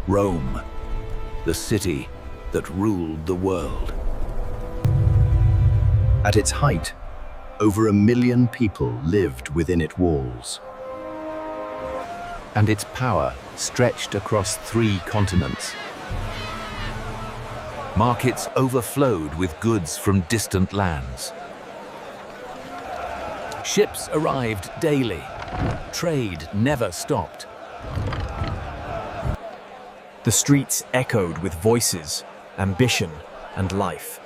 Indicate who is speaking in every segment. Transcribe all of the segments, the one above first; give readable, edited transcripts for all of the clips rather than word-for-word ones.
Speaker 1: Rome, the city that ruled the world. At its height, over 1 million people lived within its walls. And its power stretched across 3 continents. Markets overflowed with goods from distant lands. Ships arrived daily. Trade never stopped.
Speaker 2: The streets echoed with voices, ambition, and life.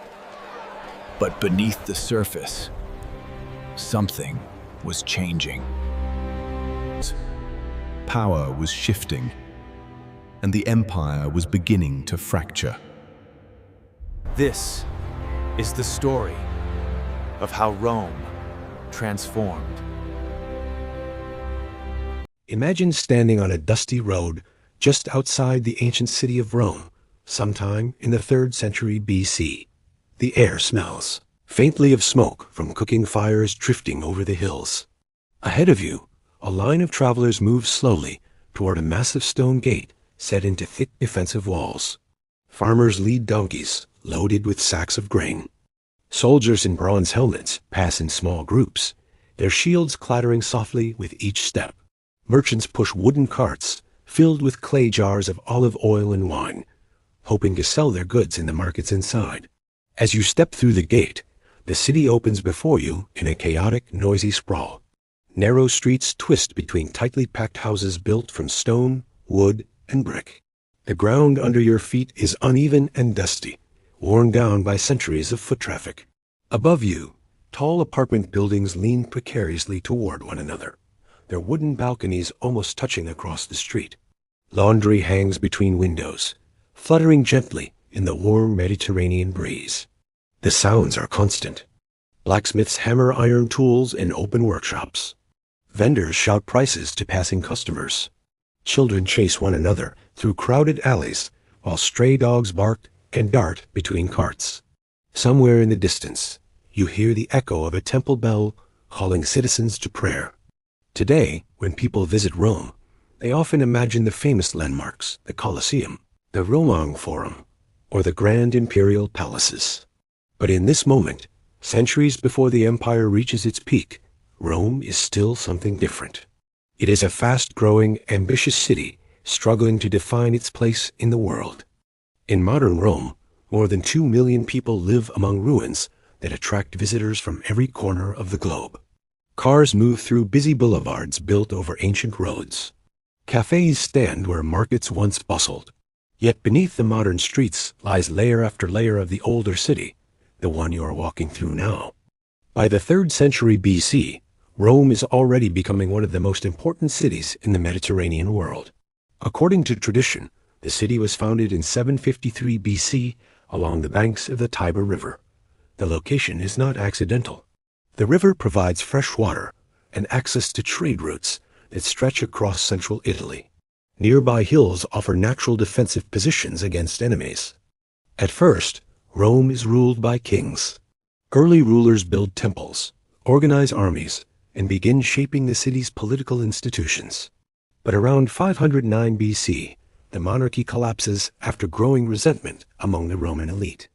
Speaker 3: But beneath the surface, something was changing. Power was shifting, and the empire was beginning to fracture.
Speaker 2: This is the story of how Rome transformed.
Speaker 4: Imagine standing on a dusty road just outside the ancient city of Rome, sometime in the 3rd century BC. The air smells faintly of smoke from cooking fires drifting over the hills. Ahead of you, a line of travelers moves slowly toward a massive stone gate set into thick defensive walls. Farmers lead donkeys loaded with sacks of grain. Soldiers in bronze helmets pass in small groups, their shields clattering softly with each step. Merchants push wooden carts filled with clay jars of olive oil and wine, hoping to sell their goods in the markets inside. As you step through the gate, the city opens before you in a chaotic, noisy sprawl. Narrow streets twist between tightly packed houses built from stone, wood, and brick. The ground under your feet is uneven and dusty, worn down by centuries of foot traffic. Above you, tall apartment buildings lean precariously toward one another, their wooden balconies almost touching across the street. Laundry hangs between windows, fluttering gently in the warm Mediterranean breeze. The sounds are constant. Blacksmiths hammer iron tools in open workshops. Vendors shout prices to passing customers. Children chase one another through crowded alleys, while stray dogs bark and dart between carts. Somewhere in the distance, you hear the echo of a temple bell calling citizens to prayer. Today, when people visit Rome, they often imagine the famous landmarks, the Colosseum, the Roman Forum, or the grand imperial palaces. But in this moment, centuries before the empire reaches its peak, Rome is still something different. It is a fast-growing, ambitious city struggling to define its place in the world. In modern Rome, more than 2 million people live among ruins that attract visitors from every corner of the globe. Cars move through busy boulevards built over ancient roads. Cafes stand where markets once bustled. Yet beneath the modern streets lies layer after layer of the older city, the one you are walking through now. By the 3rd century BC, Rome is already becoming one of the most important cities in the Mediterranean world. According to tradition, the city was founded in 753 BC along the banks of the Tiber River. The location is not accidental. The river provides fresh water and access to trade routes that stretch across central Italy. Nearby hills offer natural defensive positions against enemies. At first, Rome is ruled by kings. Early rulers build temples, organize armies, and begin shaping the city's political institutions. But around 509 BC, the monarchy collapses after growing resentment among the Roman elite.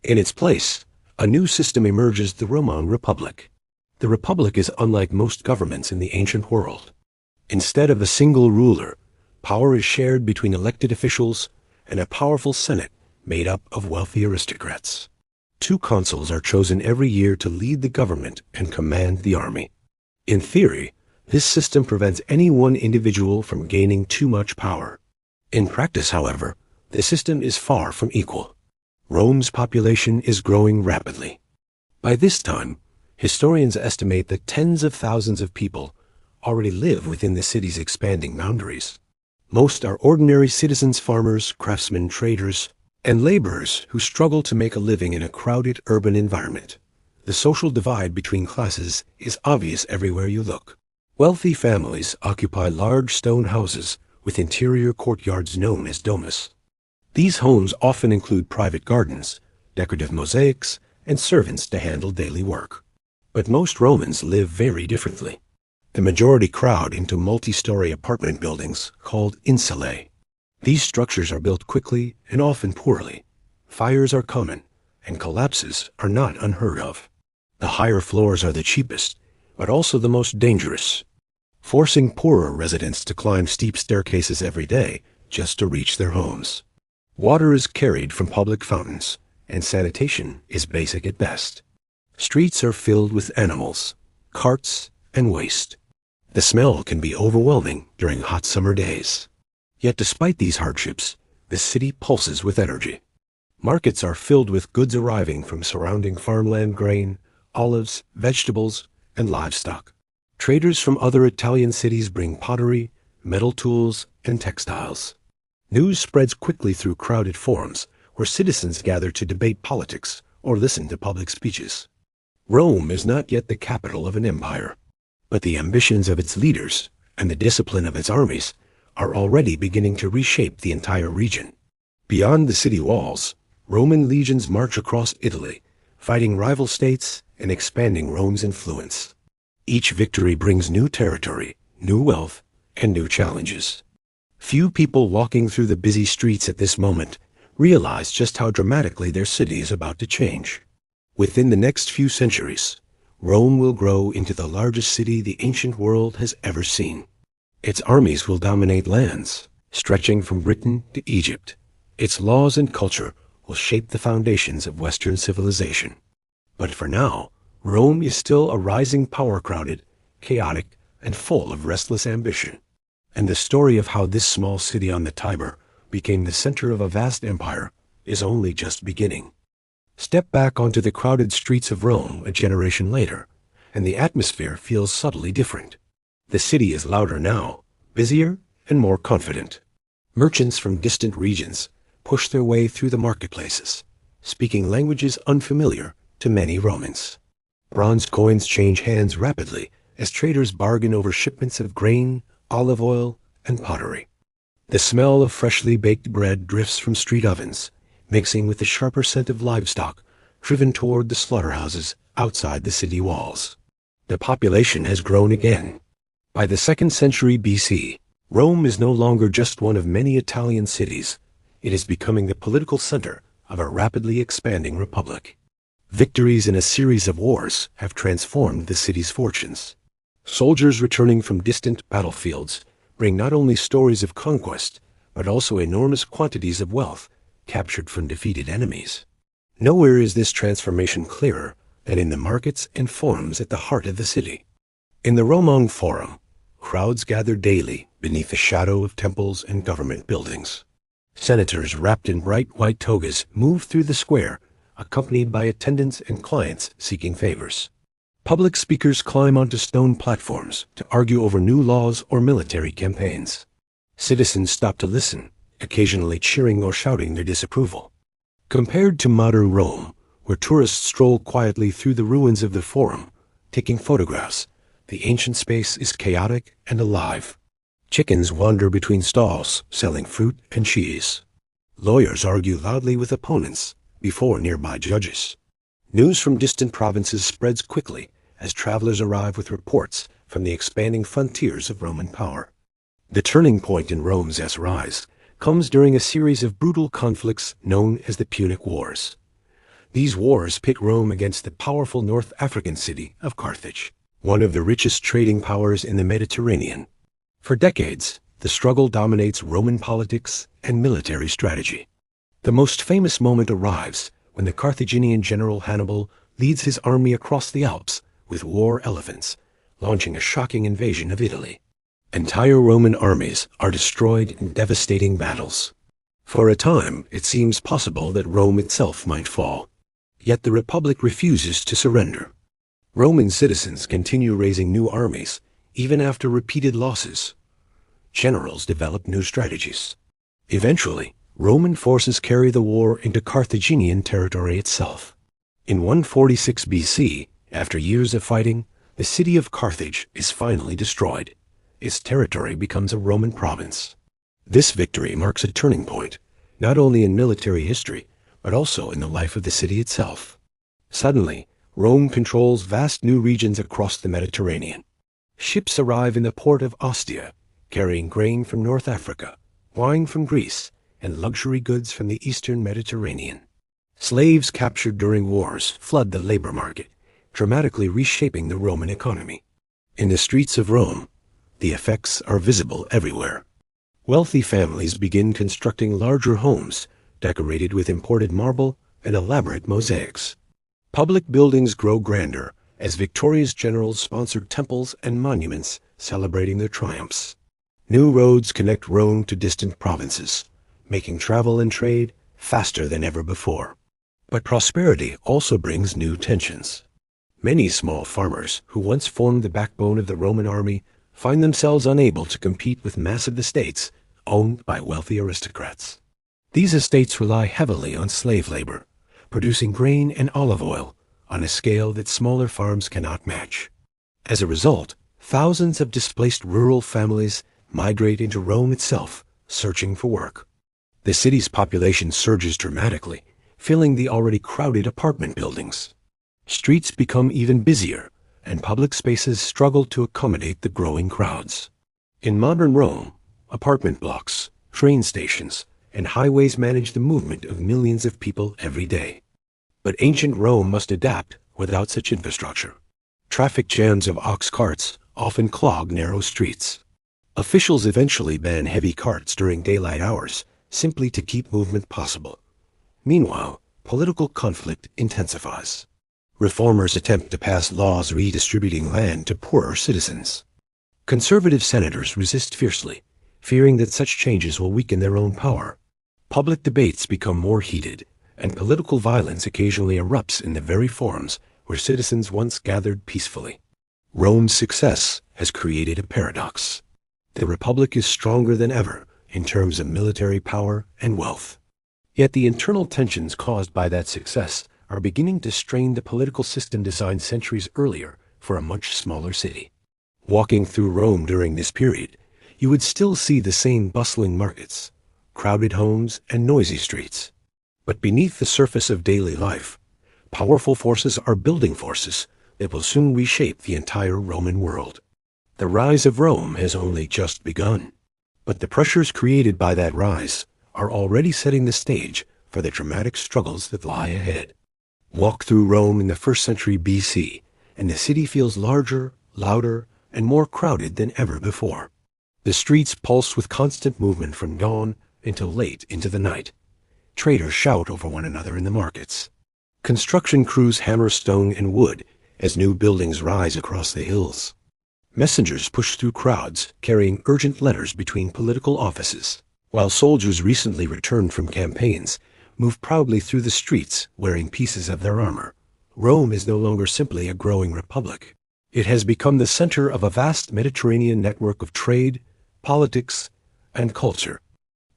Speaker 4: In its place, a new system emerges, the Roman Republic. The Republic is unlike most governments in the ancient world. Instead of a single ruler, power is shared between elected officials and a powerful Senate made up of wealthy aristocrats. 2 consuls are chosen every year to lead the government and command the army. In theory, this system prevents any one individual from gaining too much power. In practice, however, the system is far from equal. Rome's population is growing rapidly. By this time, historians estimate that tens of thousands of people already live within the city's expanding boundaries. Most are ordinary citizens, farmers, craftsmen, traders, and laborers who struggle to make a living in a crowded urban environment. The social divide between classes is obvious everywhere you look. Wealthy families occupy large stone houses with interior courtyards known as domus. These homes often include private gardens, decorative mosaics, and servants to handle daily work. But most Romans live very differently. The majority crowd into multi-story apartment buildings called insulae. These structures are built quickly and often poorly. Fires are common, and collapses are not unheard of. The higher floors are the cheapest, but also the most dangerous, forcing poorer residents to climb steep staircases every day just to reach their homes. Water is carried from public fountains, and sanitation is basic at best. Streets are filled with animals, carts, and waste. The smell can be overwhelming during hot summer days. Yet despite these hardships, the city pulses with energy. Markets are filled with goods arriving from surrounding farmland, grain, olives, vegetables, and livestock. Traders from other Italian cities bring pottery, metal tools, and textiles. News spreads quickly through crowded forums where citizens gather to debate politics or listen to public speeches. Rome is not yet the capital of an empire, but the ambitions of its leaders and the discipline of its armies are already beginning to reshape the entire region. Beyond the city walls, Roman legions march across Italy, fighting rival states and expanding Rome's influence. Each victory brings new territory, new wealth, and new challenges. Few people walking through the busy streets at this moment realize just how dramatically their city is about to change. Within the next few centuries, Rome will grow into the largest city the ancient world has ever seen. Its armies will dominate lands, stretching from Britain to Egypt. Its laws and culture will shape the foundations of Western civilization. But for now, Rome is still a rising power, crowded, chaotic, and full of restless ambition. And the story of how this small city on the Tiber became the center of a vast empire is only just beginning. Step back onto the crowded streets of Rome a generation later, and the atmosphere feels subtly different. The city is louder now, busier, and more confident. Merchants from distant regions push their way through the marketplaces, speaking languages unfamiliar to many Romans. Bronze coins change hands rapidly as traders bargain over shipments of grain, olive oil, and pottery. The smell of freshly baked bread drifts from street ovens, mixing with the sharper scent of livestock driven toward the slaughterhouses outside the city walls. The population has grown again. By the 2nd century BC, Rome is no longer just one of many Italian cities. It is becoming the political center of a rapidly expanding republic. Victories in a series of wars have transformed the city's fortunes. Soldiers returning from distant battlefields bring not only stories of conquest, but also enormous quantities of wealth captured from defeated enemies. Nowhere is this transformation clearer than in the markets and forums at the heart of the city. In the Roman Forum, crowds gather daily beneath the shadow of temples and government buildings. Senators wrapped in bright white togas move through the square, accompanied by attendants and clients seeking favors. Public speakers climb onto stone platforms to argue over new laws or military campaigns. Citizens stop to listen, occasionally cheering or shouting their disapproval. Compared to modern Rome, where tourists stroll quietly through the ruins of the Forum, taking photographs, the ancient space is chaotic and alive. Chickens wander between stalls, selling fruit and cheese. Lawyers argue loudly with opponents before nearby judges. News from distant provinces spreads quickly as travelers arrive with reports from the expanding frontiers of Roman power. The turning point in Rome's rise comes during a series of brutal conflicts known as the Punic Wars. These wars pit Rome against the powerful North African city of Carthage, one of the richest trading powers in the Mediterranean. For decades, the struggle dominates Roman politics and military strategy. The most famous moment arrives when the Carthaginian general Hannibal leads his army across the Alps with war elephants, launching a shocking invasion of Italy. Entire Roman armies are destroyed in devastating battles. For a time, it seems possible that Rome itself might fall. Yet the Republic refuses to surrender. Roman citizens continue raising new armies, even after repeated losses. Generals develop new strategies. Eventually, Roman forces carry the war into Carthaginian territory itself. In 146 BC, after years of fighting, the city of Carthage is finally destroyed. Its territory becomes a Roman province. This victory marks a turning point, not only in military history, but also in the life of the city itself. Suddenly, Rome controls vast new regions across the Mediterranean. Ships arrive in the port of Ostia, carrying grain from North Africa, wine from Greece, and luxury goods from the eastern Mediterranean. Slaves captured during wars flood the labor market, dramatically reshaping the Roman economy. In the streets of Rome, the effects are visible everywhere. Wealthy families begin constructing larger homes, decorated with imported marble and elaborate mosaics. Public buildings grow grander as victorious generals sponsor temples and monuments celebrating their triumphs. New roads connect Rome to distant provinces, making travel and trade faster than ever before. But prosperity also brings new tensions. Many small farmers who once formed the backbone of the Roman army find themselves unable to compete with massive estates owned by wealthy aristocrats. These estates rely heavily on slave labor, producing grain and olive oil on a scale that smaller farms cannot match. As a result, thousands of displaced rural families migrate into Rome itself, searching for work. The city's population surges dramatically, filling the already crowded apartment buildings. Streets become even busier, and public spaces struggle to accommodate the growing crowds. In modern Rome, apartment blocks, train stations, and highways manage the movement of millions of people every day. But ancient Rome must adapt without such infrastructure. Traffic jams of ox carts often clog narrow streets. Officials eventually ban heavy carts during daylight hours, simply to keep movement possible. Meanwhile, political conflict intensifies. Reformers attempt to pass laws redistributing land to poorer citizens. Conservative senators resist fiercely, fearing that such changes will weaken their own power. Public debates become more heated, and political violence occasionally erupts in the very forums where citizens once gathered peacefully. Rome's success has created a paradox. The Republic is stronger than ever in terms of military power and wealth. Yet the internal tensions caused by that success are beginning to strain the political system designed centuries earlier for a much smaller city. Walking through Rome during this period, you would still see the same bustling markets, crowded homes, and noisy streets. But beneath the surface of daily life, powerful forces are building forces that will soon reshape the entire Roman world. The rise of Rome has only just begun, but the pressures created by that rise are already setting the stage for the dramatic struggles that lie ahead. Walk through Rome in the 1st century BC, and the city feels larger, louder, and more crowded than ever before. The streets pulse with constant movement from dawn until late into the night. Traders shout over one another in the markets. Construction crews hammer stone and wood as new buildings rise across the hills. Messengers push through crowds, carrying urgent letters between political offices, while soldiers recently returned from campaigns move proudly through the streets wearing pieces of their armor. Rome is no longer simply a growing republic. It has become the center of a vast Mediterranean network of trade, politics, and culture.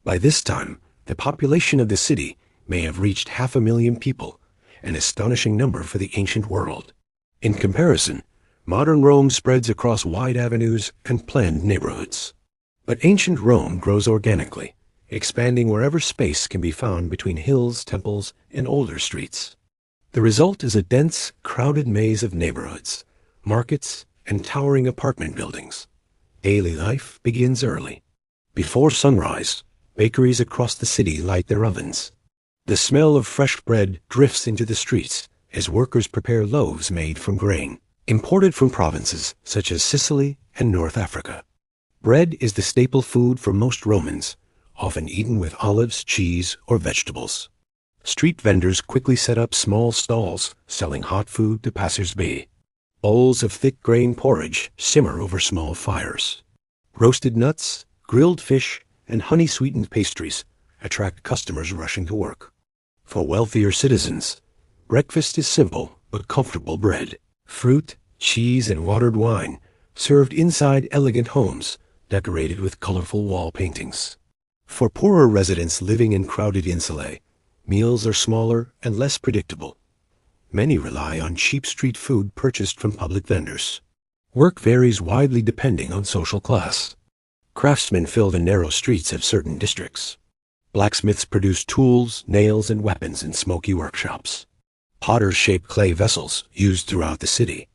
Speaker 4: By this time, the population of the city may have reached 500,000 people, an astonishing number for the ancient world. In comparison, modern Rome spreads across wide avenues and planned neighborhoods. But ancient Rome grows organically, expanding wherever space can be found between hills, temples, and older streets. The result is a dense, crowded maze of neighborhoods, markets, and towering apartment buildings. Daily life begins early. Before sunrise, bakeries across the city light their ovens. The smell of fresh bread drifts into the streets as workers prepare loaves made from grain, imported from provinces such as Sicily and North Africa. Bread is the staple food for most Romans, often eaten with olives, cheese, or vegetables. Street vendors quickly set up small stalls selling hot food to passers-by. Bowls of thick grain porridge simmer over small fires. Roasted nuts, grilled fish, and honey-sweetened pastries attract customers rushing to work. For wealthier citizens, breakfast is simple but comfortable bread, fruit, cheese, and watered wine served inside elegant homes decorated with colorful wall paintings. For poorer residents living in crowded insulae, meals are smaller and less predictable. Many rely on cheap street food purchased from public vendors. Work varies widely depending on social class. Craftsmen fill the narrow streets of certain districts. Blacksmiths produce tools, nails, and weapons in smoky workshops. Potters shape clay vessels used throughout the city.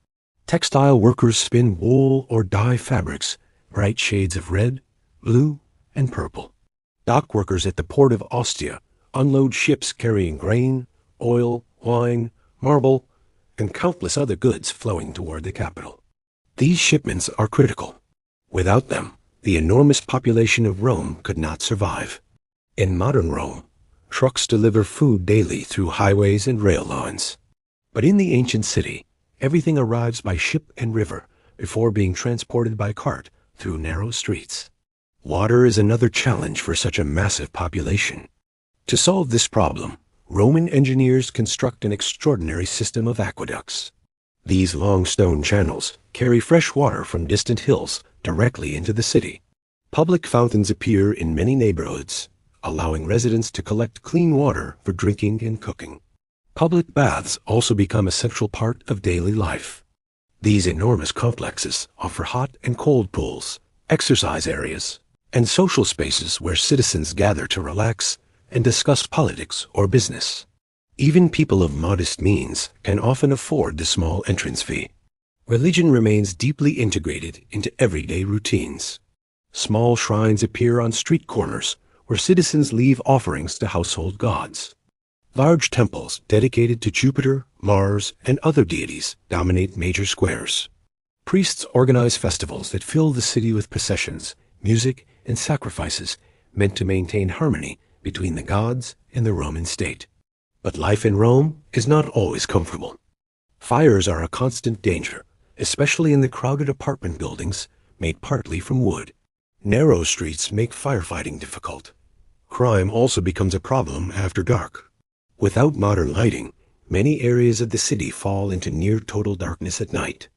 Speaker 4: Textile workers spin wool or dye fabrics, bright shades of red, blue, and purple. Dock workers at the port of Ostia unload ships carrying grain, oil, wine, marble, and countless other goods flowing toward the capital. These shipments are critical. Without them, the enormous population of Rome could not survive. In modern Rome, trucks deliver food daily through highways and rail lines. But in the ancient city, everything arrives by ship and river before being transported by cart through narrow streets. Water is another challenge for such a massive population. To solve this problem, Roman engineers construct an extraordinary system of aqueducts. These long stone channels carry fresh water from distant hills directly into the city. Public fountains appear in many neighborhoods, allowing residents to collect clean water for drinking and cooking. Public baths also become a central part of daily life. These enormous complexes offer hot and cold pools, exercise areas, and social spaces where citizens gather to relax and discuss politics or business. Even people of modest means can often afford the small entrance fee. Religion remains deeply integrated into everyday routines. Small shrines appear on street corners where citizens leave offerings to household gods. Large temples dedicated to Jupiter, Mars, and other deities dominate major squares. Priests organize festivals that fill the city with processions, music, and sacrifices meant to maintain harmony between the gods and the Roman state. But life in Rome is not always comfortable. Fires are a constant danger, especially in the crowded apartment buildings made partly from wood. Narrow streets make firefighting difficult. Crime also becomes a problem after dark. Without modern lighting, many areas of the city fall into near total darkness at night.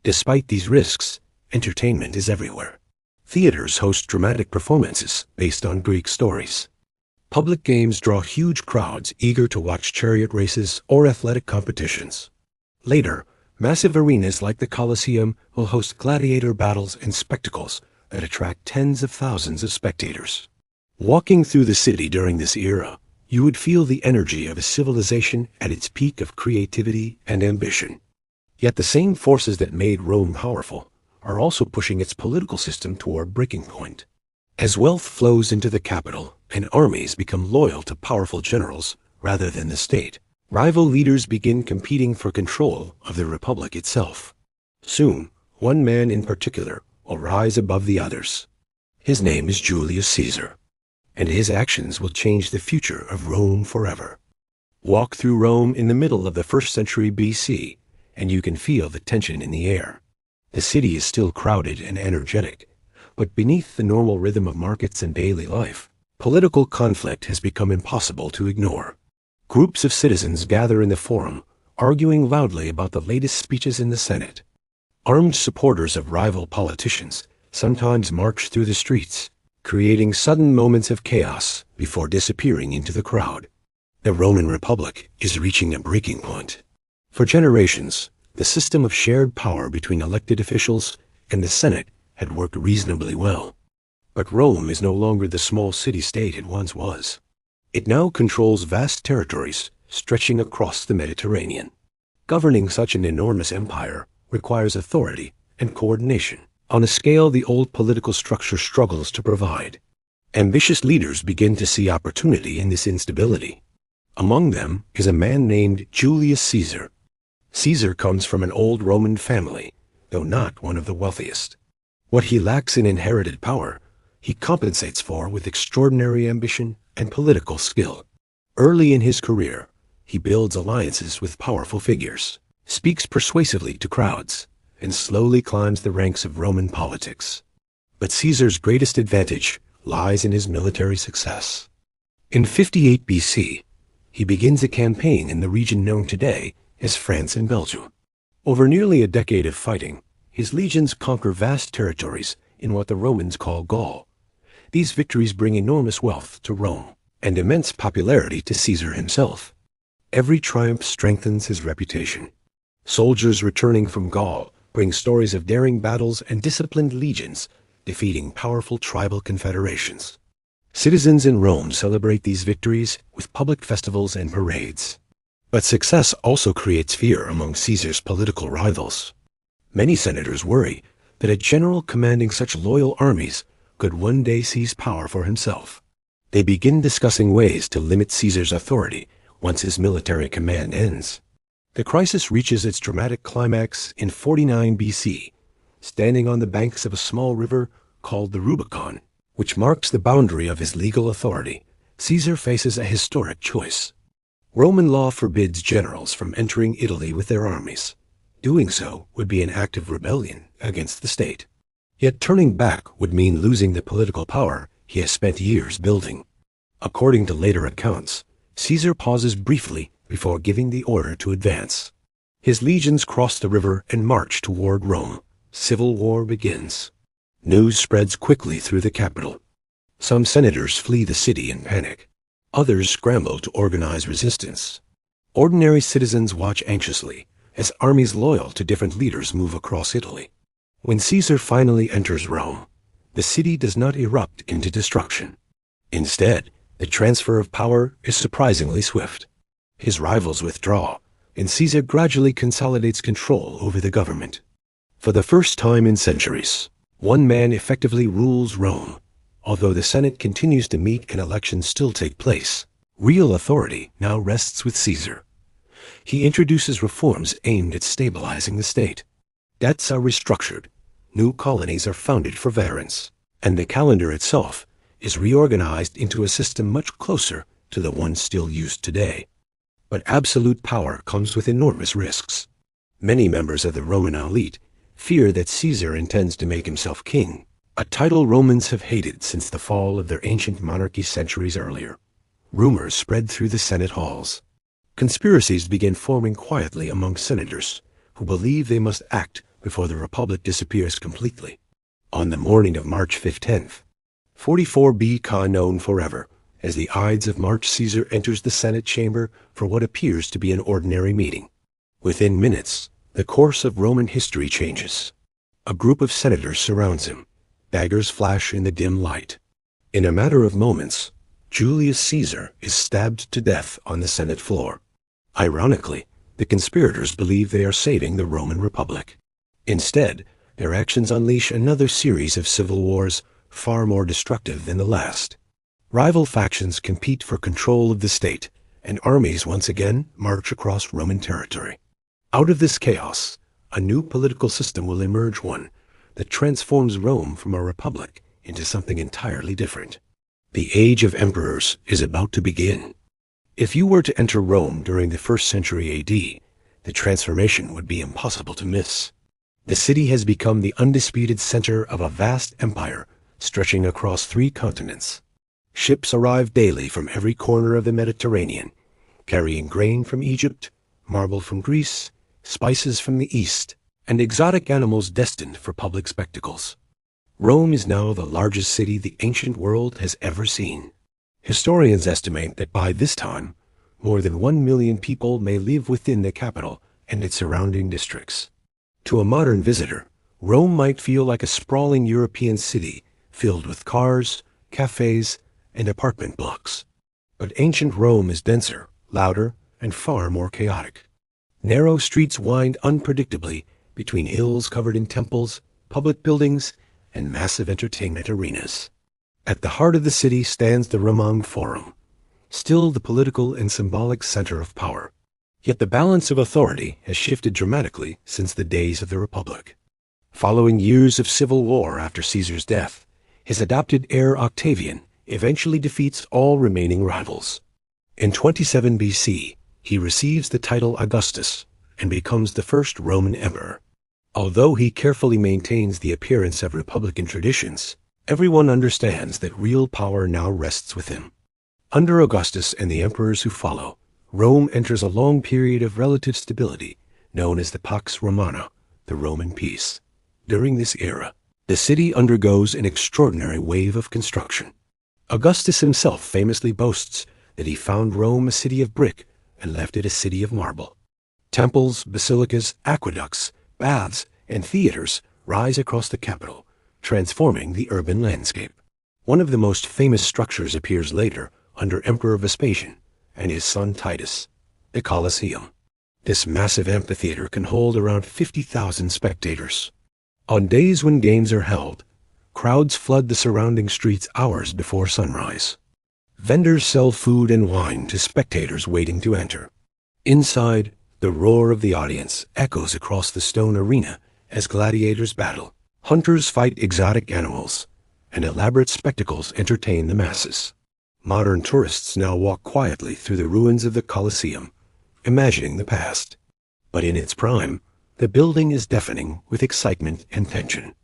Speaker 4: Despite these risks, entertainment is everywhere. Theaters host dramatic performances based on Greek stories. Public games draw huge crowds eager to watch chariot races or athletic competitions. Later, massive arenas like the Colosseum will host gladiator battles and spectacles that attract tens of thousands of spectators. Walking through the city during this era, you would feel the energy of a civilization at its peak of creativity and ambition. Yet the same forces that made Rome powerful are also pushing its political system toward breaking point. As wealth flows into the capital and armies become loyal to powerful generals rather than the state, rival leaders begin competing for control of the republic itself. Soon, one man in particular will rise above the others. His name is Julius Caesar, and his actions will change the future of Rome forever. Walk through Rome in the middle of the 1st century BC, and you can feel the tension in the air. The city is still crowded and energetic, but beneath the normal rhythm of markets and daily life, political conflict has become impossible to ignore. Groups of citizens gather in the Forum, arguing loudly about the latest speeches in the Senate. Armed supporters of rival politicians sometimes march through the streets, creating sudden moments of chaos before disappearing into the crowd. The Roman Republic is reaching a breaking point. For generations, the system of shared power between elected officials and the Senate had worked reasonably well. But Rome is no longer the small city-state it once was. It now controls vast territories stretching across the Mediterranean. Governing such an enormous empire requires authority and coordination on a scale the old political structure struggles to provide. Ambitious leaders begin to see opportunity in this instability. Among them is a man named Julius Caesar. Caesar comes from an old Roman family, though not one of the wealthiest. What he lacks in inherited power, he compensates for with extraordinary ambition and political skill. Early in his career, he builds alliances with powerful figures, speaks persuasively to crowds, and slowly climbs the ranks of Roman politics. But Caesar's greatest advantage lies in his military success. In 58 BC, he begins a campaign in the region known today as France and Belgium. Over nearly a decade of fighting, his legions conquer vast territories in what the Romans call Gaul. These victories bring enormous wealth to Rome and immense popularity to Caesar himself. Every triumph strengthens his reputation. Soldiers returning from Gaul bring stories of daring battles and disciplined legions defeating powerful tribal confederations. Citizens in Rome celebrate these victories with public festivals and parades. But success also creates fear among Caesar's political rivals. Many senators worry that a general commanding such loyal armies could one day seize power for himself. They begin discussing ways to limit Caesar's authority once his military command ends. The crisis reaches its dramatic climax in 49 BC, standing on the banks of a small river called the Rubicon, which marks the boundary of his legal authority. Caesar faces a historic choice. Roman law forbids generals from entering Italy with their armies. Doing so would be an act of rebellion against the state. Yet turning back would mean losing the political power he has spent years building. According to later accounts, Caesar pauses briefly before giving the order to advance. His legions cross the river and march toward Rome. Civil war begins. News spreads quickly through the capital. Some senators flee the city in panic. Others scramble to organize resistance. Ordinary citizens watch anxiously as armies loyal to different leaders move across Italy. When Caesar finally enters Rome, the city does not erupt into destruction. Instead, the transfer of power is surprisingly swift. His rivals withdraw, and Caesar gradually consolidates control over the government. For the first time in centuries, one man effectively rules Rome. Although the Senate continues to meet and elections still take place, real authority now rests with Caesar. He introduces reforms aimed at stabilizing the state. Debts are restructured, new colonies are founded for veterans, and the calendar itself is reorganized into a system much closer to the one still used today. But absolute power comes with enormous risks. Many members of the Roman elite fear that Caesar intends to make himself king, a title Romans have hated since the fall of their ancient monarchy centuries earlier. Rumors spread through the Senate halls. Conspiracies begin forming quietly among senators who believe they must act before the Republic disappears completely. On the morning of March 15th, 44 BK, known forever as the Ides of March, Caesar enters the Senate chamber for what appears to be an ordinary meeting. Within minutes, the course of Roman history changes. A group of senators surrounds him. Daggers flash in the dim light. In a matter of moments, Julius Caesar is stabbed to death on the Senate floor. Ironically, the conspirators believe they are saving the Roman Republic. Instead, their actions unleash another series of civil wars far more destructive than the last. Rival factions compete for control of the state, and armies once again march across Roman territory. Out of this chaos, a new political system will emerge, one that transforms Rome from a republic into something entirely different. The age of emperors is about to begin. If you were to enter Rome during the 1st century AD, the transformation would be impossible to miss. The city has become the undisputed center of a vast empire stretching across 3 continents. Ships arrive daily from every corner of the Mediterranean, carrying grain from Egypt, marble from Greece, spices from the East, and exotic animals destined for public spectacles. Rome is now the largest city the ancient world has ever seen. Historians estimate that by this time, more than 1 million people may live within the capital and its surrounding districts. To a modern visitor, Rome might feel like a sprawling European city filled with cars, cafes, and apartment blocks. But ancient Rome is denser, louder, and far more chaotic. Narrow streets wind unpredictably between hills covered in temples, public buildings, and massive entertainment arenas. At the heart of the city stands the Roman Forum, still the political and symbolic center of power. Yet the balance of authority has shifted dramatically since the days of the Republic. Following years of civil war after Caesar's death, his adopted heir Octavian eventually defeats all remaining rivals. In 27 BC, he receives the title Augustus and becomes the first Roman emperor. Although he carefully maintains the appearance of republican traditions, everyone understands that real power now rests with him. Under Augustus and the emperors who follow, Rome enters a long period of relative stability, known as the Pax Romana, the Roman peace. During this era, the city undergoes an extraordinary wave of construction. Augustus himself famously boasts that he found Rome a city of brick and left it a city of marble. Temples, basilicas, aqueducts, baths, and theaters rise across the capital, transforming the urban landscape. One of the most famous structures appears later under Emperor Vespasian and his son Titus, the Colosseum. This massive amphitheater can hold around 50,000 spectators. On days when games are held, crowds flood the surrounding streets hours before sunrise. Vendors sell food and wine to spectators waiting to enter. Inside, the roar of the audience echoes across the stone arena as gladiators battle. Hunters fight exotic animals, and elaborate spectacles entertain the masses. Modern tourists now walk quietly through the ruins of the Colosseum, imagining the past. But in its prime, the building is deafening with excitement and tension.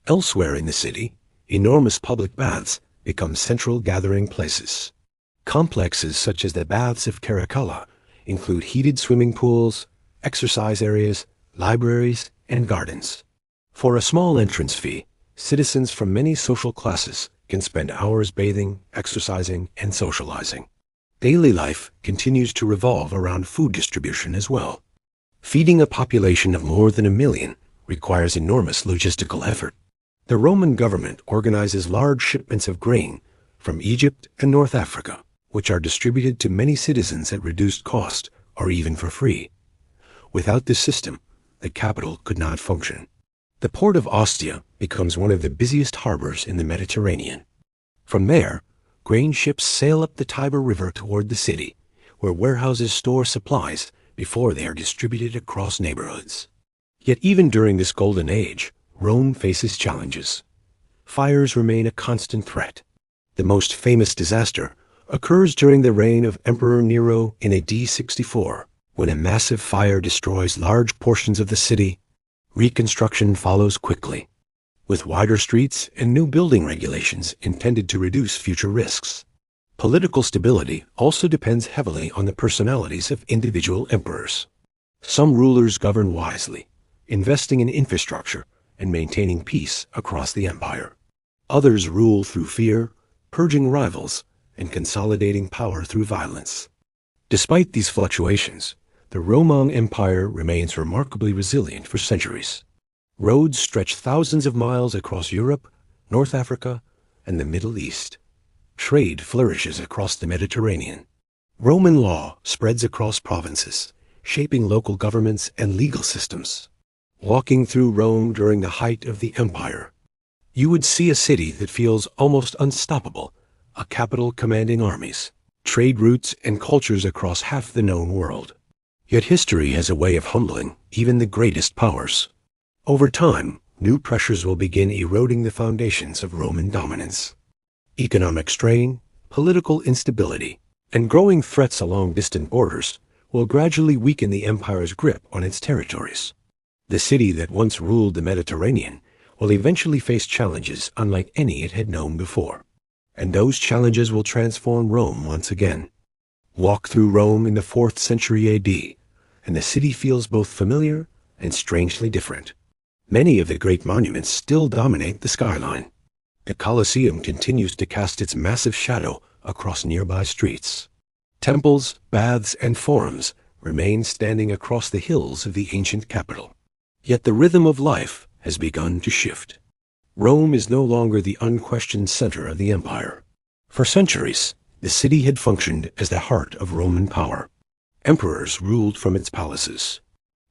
Speaker 4: Elsewhere in the city, enormous public baths become central gathering places. Complexes such as the Baths of Caracalla include heated swimming pools, exercise areas, libraries, and gardens. For a small entrance fee, citizens from many social classes can spend hours bathing, exercising, and socializing. Daily life continues to revolve around food distribution as well. Feeding a population of more than 1 million requires enormous logistical effort. The Roman government organizes large shipments of grain from Egypt and North Africa, which are distributed to many citizens at reduced cost or even for free. Without this system, the capital could not function. The port of Ostia becomes one of the busiest harbors in the Mediterranean. From there, grain ships sail up the Tiber River toward the city, where warehouses store supplies before they are distributed across neighborhoods. Yet even during this golden age, Rome faces challenges. Fires remain a constant threat. The most famous disaster occurs during the reign of Emperor Nero in AD 64, when a massive fire destroys large portions of the city. Reconstruction follows quickly, with wider streets and new building regulations intended to reduce future risks. Political stability also depends heavily on the personalities of individual emperors. Some rulers govern wisely, investing in infrastructure and maintaining peace across the empire. Others rule through fear, purging rivals, and consolidating power through violence. Despite these fluctuations, the Roman Empire remains remarkably resilient for centuries. Roads stretch thousands of miles across Europe, North Africa, and the Middle East. Trade flourishes across the Mediterranean. Roman law spreads across provinces, shaping local governments and legal systems. Walking through Rome during the height of the empire, you would see a city that feels almost unstoppable, a capital commanding armies, trade routes, and cultures across half the known world. Yet history has a way of humbling even the greatest powers. Over time, new pressures will begin eroding the foundations of Roman dominance. Economic strain, political instability, and growing threats along distant borders will gradually weaken the empire's grip on its territories. The city that once ruled the Mediterranean will eventually face challenges unlike any it had known before. And those challenges will transform Rome once again. Walk through Rome in the 4th century AD, and the city feels both familiar and strangely different. Many of the great monuments still dominate the skyline. The Colosseum continues to cast its massive shadow across nearby streets. Temples, baths, and forums remain standing across the hills of the ancient capital. Yet the rhythm of life has begun to shift. Rome is no longer the unquestioned center of the empire. For centuries, the city had functioned as the heart of Roman power. Emperors ruled from its palaces.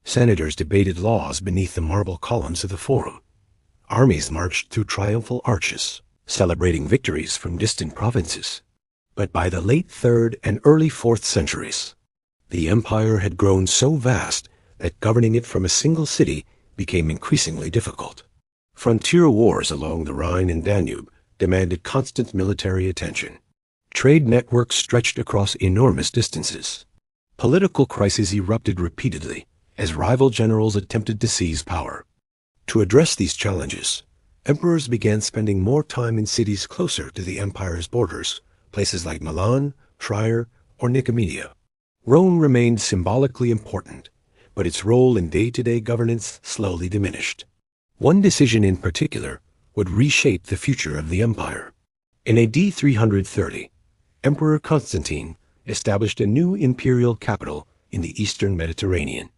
Speaker 4: Senators debated laws beneath the marble columns of the Forum. Armies marched through triumphal arches, celebrating victories from distant provinces. But by the late 3rd and early 4th centuries, the empire had grown so vast that governing it from a single city became increasingly difficult. Frontier wars along the Rhine and Danube demanded constant military attention. Trade networks stretched across enormous distances. Political crises erupted repeatedly as rival generals attempted to seize power. To address these challenges, emperors began spending more time in cities closer to the empire's borders, places like Milan, Trier, or Nicomedia. Rome remained symbolically important, but its role in day-to-day governance slowly diminished. One decision in particular would reshape the future of the empire. In AD 330, Emperor Constantine established a new imperial capital in the eastern Mediterranean.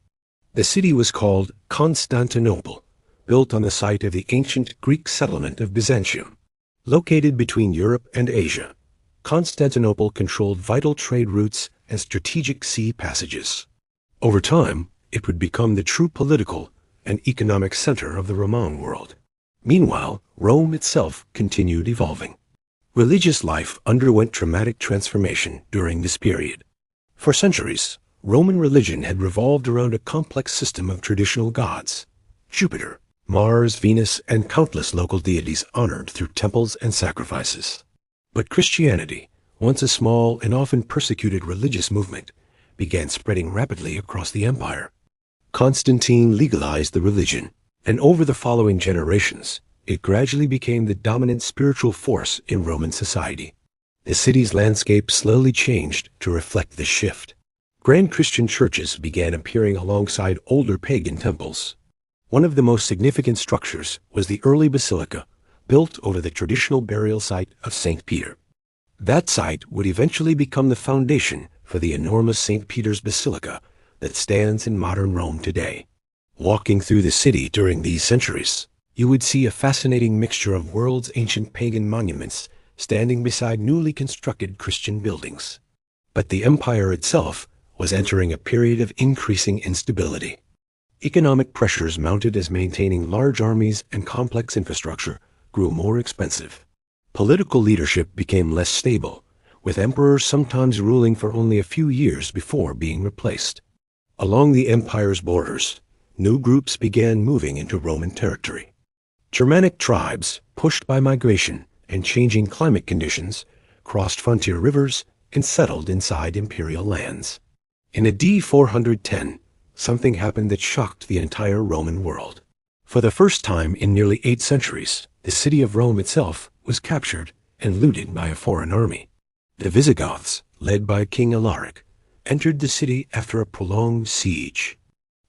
Speaker 4: The city was called Constantinople, built on the site of the ancient Greek settlement of Byzantium. Located between Europe and Asia, Constantinople controlled vital trade routes and strategic sea passages. Over time, it would become the true political and economic center of the Roman world. Meanwhile, Rome itself continued evolving. Religious life underwent dramatic transformation during this period. For centuries, Roman religion had revolved around a complex system of traditional gods: Jupiter, Mars, Venus, and countless local deities honored through temples and sacrifices. But Christianity, once a small and often persecuted religious movement, began spreading rapidly across the empire. Constantine legalized the religion, and over the following generations, it gradually became the dominant spiritual force in Roman society. The city's landscape slowly changed to reflect this shift. Grand Christian churches began appearing alongside older pagan temples. One of the most significant structures was the early basilica, built over the traditional burial site of St. Peter. That site would eventually become the foundation for the enormous St. Peter's Basilica that stands in modern Rome today. Walking through the city during these centuries, you would see a fascinating mixture of world's ancient pagan monuments standing beside newly constructed Christian buildings. But the empire itself was entering a period of increasing instability. Economic pressures mounted as maintaining large armies and complex infrastructure grew more expensive. Political leadership became less stable, with emperors sometimes ruling for only a few years before being replaced. Along the empire's borders, new groups began moving into Roman territory. Germanic tribes, pushed by migration and changing climate conditions, crossed frontier rivers and settled inside imperial lands. In AD 410, something happened that shocked the entire Roman world. For the first time in nearly 8 centuries, the city of Rome itself was captured and looted by a foreign army. The Visigoths, led by King Alaric, entered the city after a prolonged siege.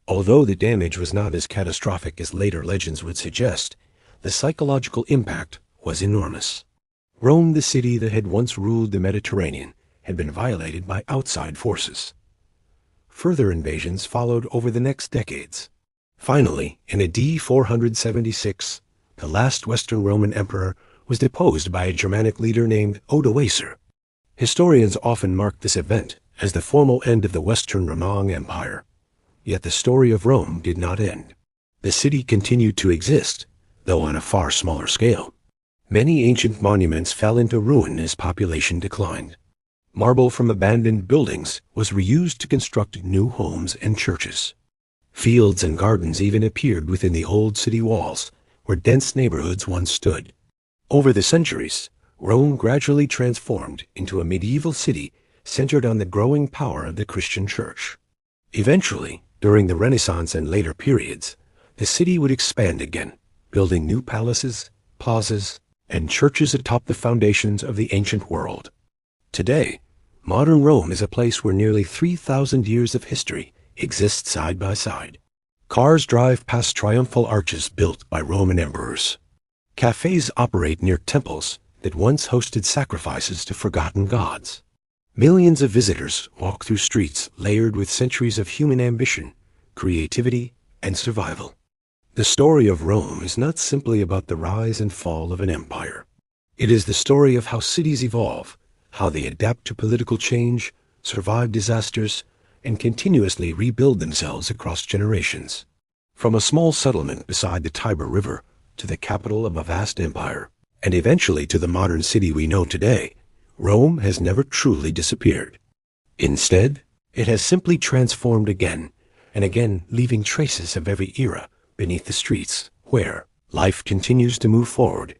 Speaker 4: Although the damage was not as catastrophic as later legends would suggest, the psychological impact was enormous. Rome, the city that had once ruled the Mediterranean, had been violated by outside forces. Further invasions followed over the next decades. Finally, in AD 476, the last Western Roman emperor was deposed by a Germanic leader named Odoacer. Historians often mark this event as the formal end of the Western Roman Empire. Yet the story of Rome did not end. The city continued to exist, though on a far smaller scale. Many ancient monuments fell into ruin as population declined. Marble from abandoned buildings was reused to construct new homes and churches. Fields and gardens even appeared within the old city walls, where dense neighborhoods once stood. Over the centuries, Rome gradually transformed into a medieval city centered on the growing power of the Christian Church. Eventually, during the Renaissance and later periods, the city would expand again, building new palaces, plazas, and churches atop the foundations of the ancient world. Today, modern Rome is a place where nearly 3,000 years of history exist side by side. Cars drive past triumphal arches built by Roman emperors. Cafes operate near temples that once hosted sacrifices to forgotten gods. Millions of visitors walk through streets layered with centuries of human ambition, creativity, and survival. The story of Rome is not simply about the rise and fall of an empire. It is the story of how cities evolve, how they adapt to political change, survive disasters, and continuously rebuild themselves across generations. From a small settlement beside the Tiber River to the capital of a vast empire, and eventually to the modern city we know today, Rome has never truly disappeared. Instead, it has simply transformed again and again, leaving traces of every era beneath the streets where life continues to move forward